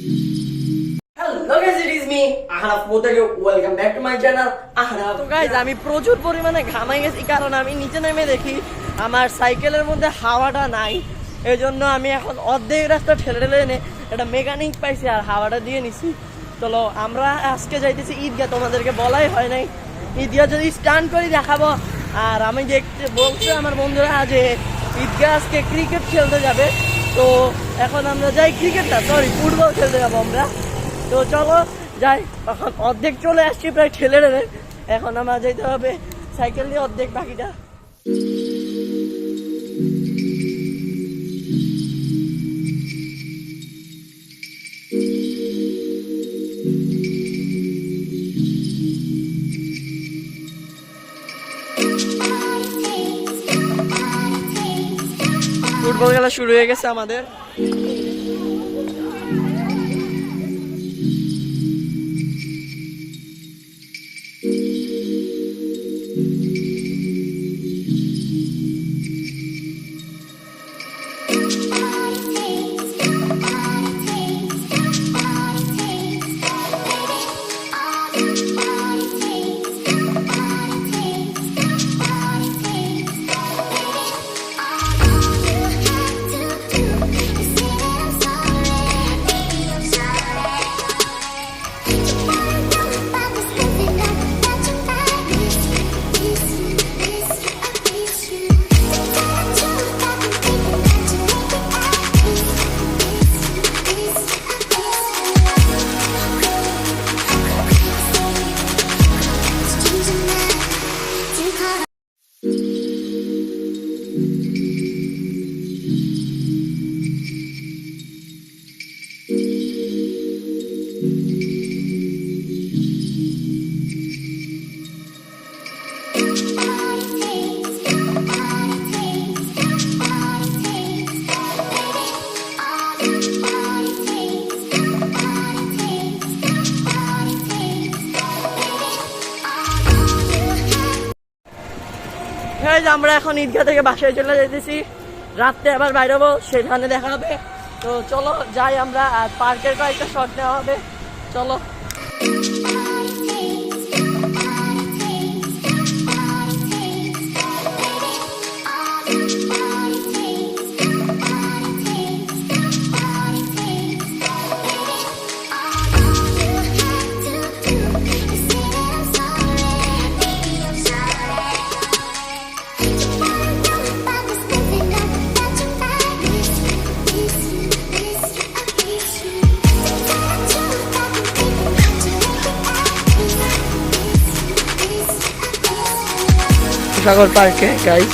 Hello guys, it is me, Ahnaf Motario. Welcome back to my channel, Ahnaf. তো guys, আমি প্রচুর পরিমাণে ঘামাই গেছি কারণ আমি নিচে নেমে দেখি আমার সাইকেলের মধ্যে হাওয়াটা নাই। এই জন্য আমি এখন অর্ধেক রাস্তা ঠেলে এনে একটা মেকানিক পাইছি আর হাওয়াটা দিয়ে নিছি। চলো আমরা আজকে যাইতেছি ঈদগাহ, তোমাদেরকে বলাই হয় নাই। ঈদগাহ যদি স্টান্ট করে দেখাবো। আর আমি দেখতে বলছে আমার বন্ধুরা যে ঈদগাহ আজকে ক্রিকেট খেলতে যাবে। তো এখন আমরা যাই ফুটবল খেলতে যাবো আমরা। তো চলো যাই, এখন অর্ধেক চলে আসছি প্রায় ঠেলে ঠেলে। এখন আমার যেতে হবে সাইকেল দিয়ে অর্ধেক বাকিটা। ফুটবল খেলা শুরু হয়ে গেছে আমাদের। আমরা এখন ঈদগাহ থেকে বাসায় চলে যেতেছি, রাত্রে আবার বাইরবো, সেখানে দেখা হবে। তো চলো যাই আমরা, আর পার্কের কয়েকটা শট নেওয়া হবে। চলো সাগর পার্কে গাইস।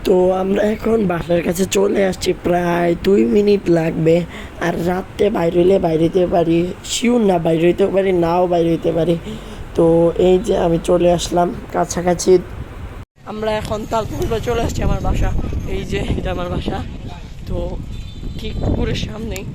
তো আমরা এখন বাসার কাছে চলে আসছি, প্রায় 2 মিনিট লাগবে। আর রাত্রে বাইরে হইলে বাইরে হইতে পারি, শিওর না বাইরে হইতে পারি, নাও বাইরে হইতে পারি। তো এই যে আমি চলে আসলাম কাছাকাছি। আমরা এখন তালপুকুরে চলে আসছি আমার বাসা। এই যে এটা আমার বাসা, তো ঠিক পুকুরের সামনেই।